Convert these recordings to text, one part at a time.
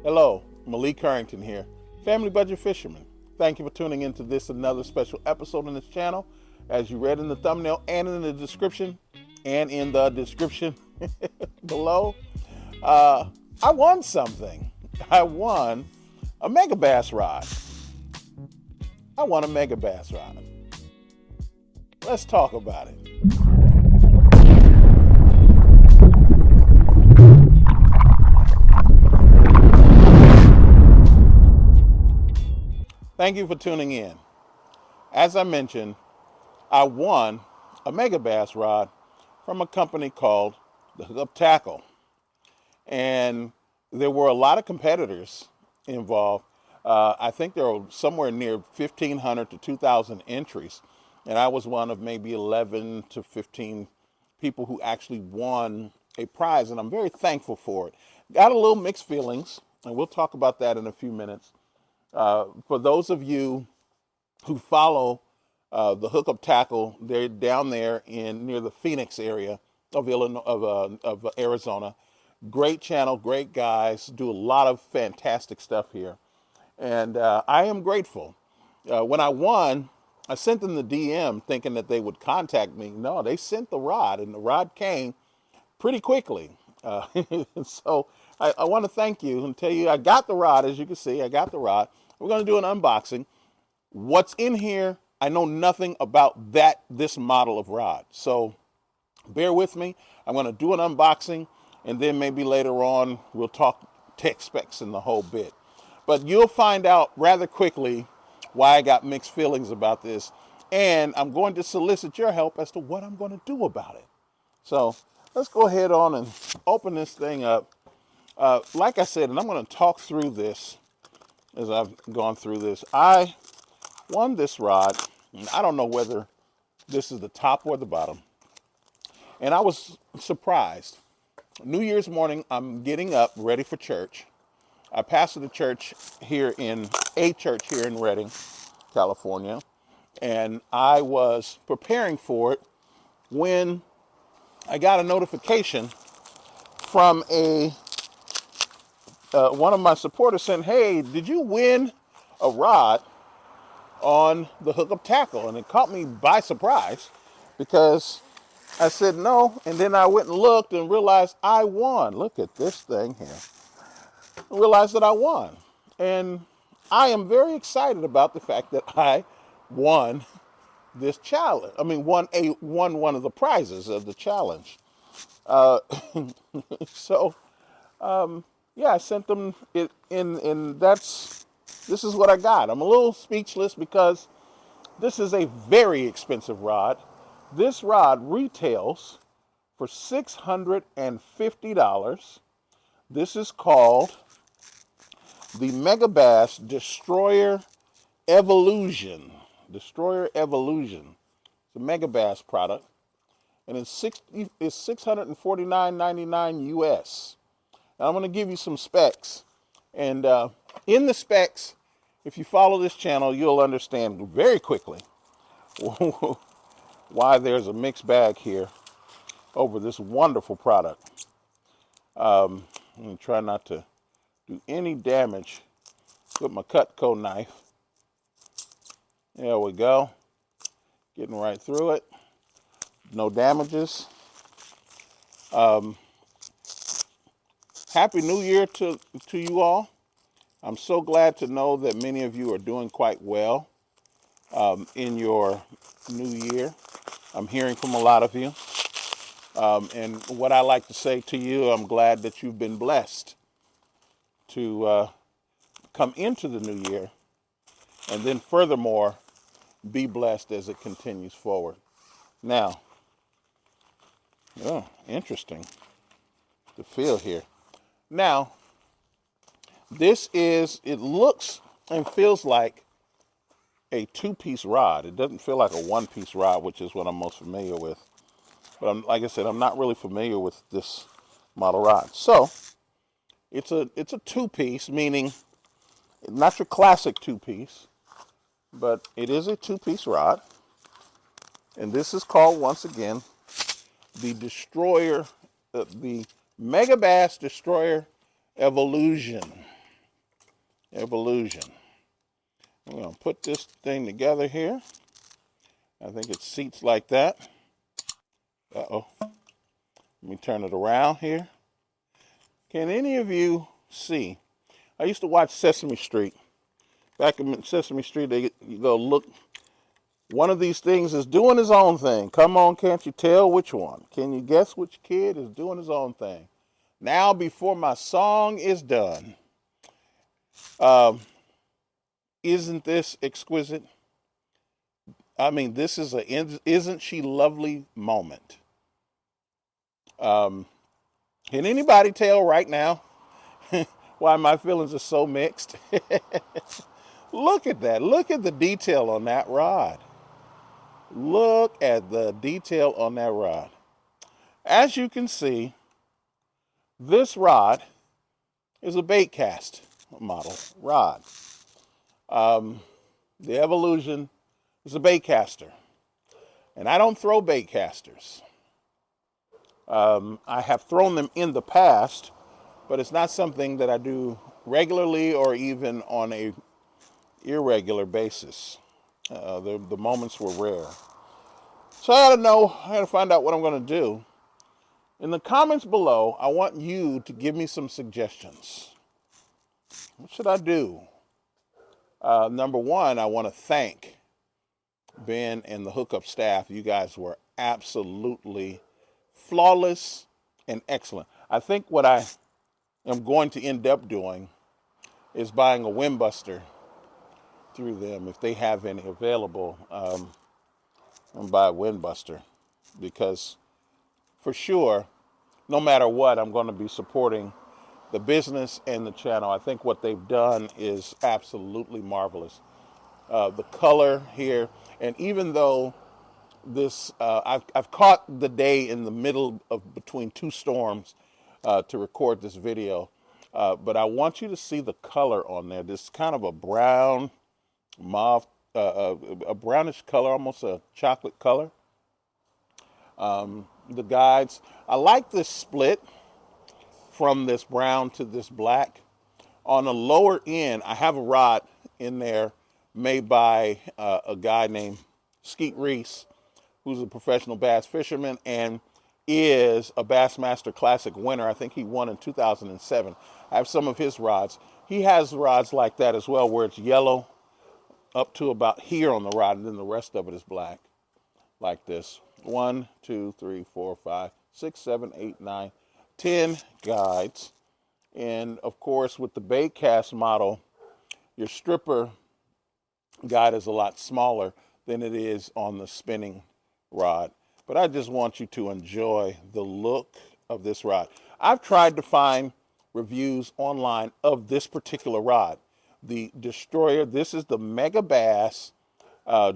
Hello, Malik Carrington here, Family Budget Fisherman. Thank you for tuning into this another special episode on this channel. As you read in the thumbnail and in the description, below, I won something. I won a Megabass Rod. I won a Megabass Rod. Let's talk about it. Thank you for tuning in. As I mentioned, I won a Megabass Rod from a company called the Hookup Tackle. And there were a lot of competitors involved. I think there were somewhere near 1,500 to 2,000 entries. And I was one of maybe 11 to 15 people who actually won a prize. And I'm very thankful for it. Got a little mixed feelings, and we'll talk about that in a few minutes. For those of you who follow the Hookup Tackle, they're down there near the Phoenix area of Arizona. Great channel, great guys, do a lot of fantastic stuff here. And I am grateful. When I won, I sent them the DM thinking that they would contact me. No, they sent the rod, and the rod came pretty quickly. So I want to thank you and tell you I got the rod. As you can see, I got the rod. We're going to do an unboxing. What's in here, I know nothing about this model of rod. So bear with me. I'm going to do an unboxing, and then maybe later on we'll talk tech specs and the whole bit. But you'll find out rather quickly why I got mixed feelings about this. And I'm going to solicit your help as to what I'm going to do about it. So let's go ahead on and open this thing up. Like I said, and I'm going to talk through this as I've gone through this. I won this rod, and I don't know whether this is the top or the bottom. And I was surprised. New Year's morning, I'm getting up, ready for church. I pastored a church here in Redding, California. And I was preparing for it when I got a notification from one of my supporters saying, "Hey, did you win a rod on the Hookup Tackle?" And it caught me by surprise because I said no, and then I went and looked and realized I won. Look at this thing here. I realized that I won. And I am very excited about the fact that I won this challenge. I mean, won one of the prizes of the challenge. Yeah, I sent them it in, and this is what I got. I'm a little speechless because this is a very expensive rod. This rod retails for $650. This is called the Megabass Destroyer Evoluzion. Destroyer Evoluzion. It's a Megabass product, and it's $649.99 US. Now I'm going to give you some specs, and in the specs, if you follow this channel, you'll understand very quickly why there's a mixed bag here over this wonderful product. I'm going to try not to do any damage with my Cutco knife. There we go. Getting right through it. No damages. Happy New Year to you all. I'm so glad to know that many of you are doing quite well in your new year. I'm hearing from a lot of you. And what I like to say to you, I'm glad that you've been blessed to come into the new year, and then furthermore, be blessed as it continues forward. Now, interesting to feel here. Now, it looks and feels like a two-piece rod. It doesn't feel like a one-piece rod, which is what I'm most familiar with. But like I said, I'm not really familiar with this model rod. So, it's a two-piece, meaning not your classic two-piece, but it is a two-piece rod. And this is called, once again, the Megabass Destroyer Evoluzion. Evoluzion. I'm going to put this thing together here. I think it seats like that. Uh-oh. Let me turn it around here. Can any of you see? I used to watch Sesame Street. Back in Sesame Street, you go, look, one of these things is doing his own thing. Come on, can't you tell which one? Can you guess which kid is doing his own thing? Now, before my song is done, isn't this exquisite? I mean, this is a isn't she lovely moment. Can anybody tell right now why my feelings are so mixed? Look at that. Look at the detail on that rod. Look at the detail on that rod. As you can see, this rod is a bait cast model rod. The Evoluzion is a bait caster. And I don't throw bait casters. I have thrown them in the past, but it's not something that I do regularly or even on a irregular basis. The moments were rare. So I got to find out what I'm going to do. In the comments below, I want you to give me some suggestions. What should I do? Number one, I want to thank Ben and the hookup staff. You guys were absolutely flawless and excellent. I think what I am going to end up doing is buying a wind buster through them if they have any available. And buy a wind buster, because for sure, no matter what, I'm going to be supporting the business and the channel. I think what they've done is absolutely marvelous. The color here, and even though this, I've caught the day in the middle of between two storms to record this video, but I want you to see the color on there. This kind of a brown, mauve, a brownish color, almost a chocolate color. The guides, I like this split from this brown to this black. On the lower end, I have a rod in there made by a guy named Skeet Reese, who's a professional bass fisherman and is a Bassmaster Classic winner. I think he won in 2007. I have some of his rods. He has rods like that as well, where it's yellow up to about here on the rod, and then the rest of it is black, like this. 1, 2, 3, 4, 5, 6, 7, 8, 9, 10 guides. And of course, with the bait cast model, your stripper guide is a lot smaller than it is on the spinning rod. But I just want you to enjoy the look of this rod. I've tried to find reviews online of this particular rod. The Destroyer, this is the Megabass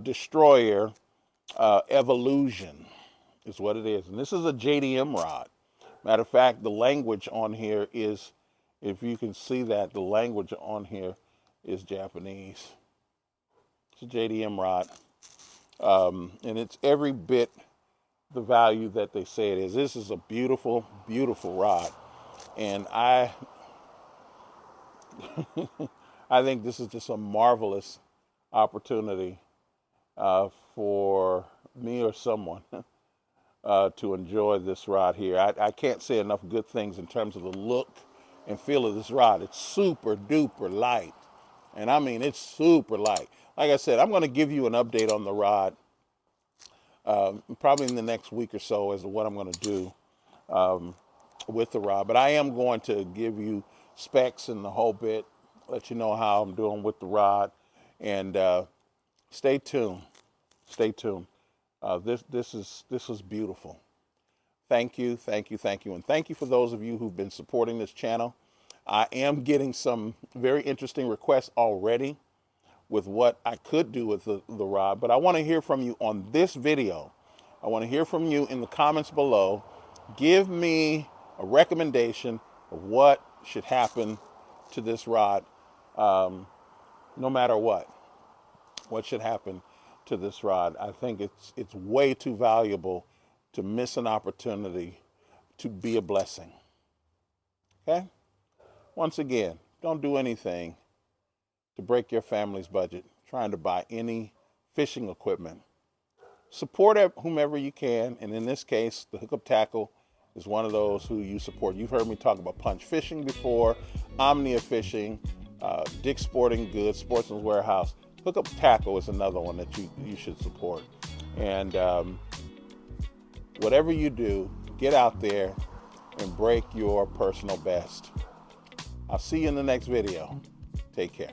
Destroyer Evoluzion is what it is. And this is a JDM rod. Matter of fact, the language on here is, if you can see that, the language on here is Japanese. It's a JDM rod. And it's every bit the value that they say it is. This is a beautiful, beautiful rod. And I think this is just a marvelous opportunity for me or someone to enjoy this rod here. I can't say enough good things in terms of the look and feel of this rod. It's super duper light. And I mean, it's super light. Like I said, I'm going to give you an update on the rod probably in the next week or so as to what I'm going to do with the rod. But I am going to give you specs and the whole bit, let you know how I'm doing with the rod, and stay tuned. Stay tuned. This is beautiful. Thank you, thank you, thank you, and thank you for those of you who've been supporting this channel. I am getting some very interesting requests already with what I could do with the rod, but I want to hear from you on this video. I want to hear from you in the comments below. Give me a recommendation of what should happen to this rod, no matter what should happen to this rod. I think it's way too valuable to miss an opportunity to be a blessing. Okay? Once again, don't do anything to break your family's budget trying to buy any fishing equipment. Support whomever you can, and in this case, the Hookup Tackle is one of those who you support. You've heard me talk about Punch Fishing before, Omnia Fishing, Dick's Sporting Goods, Sportsman's Warehouse. Hookup Tackle is another one that you should support. And whatever you do, get out there and break your personal best. I'll see you in the next video. Take care.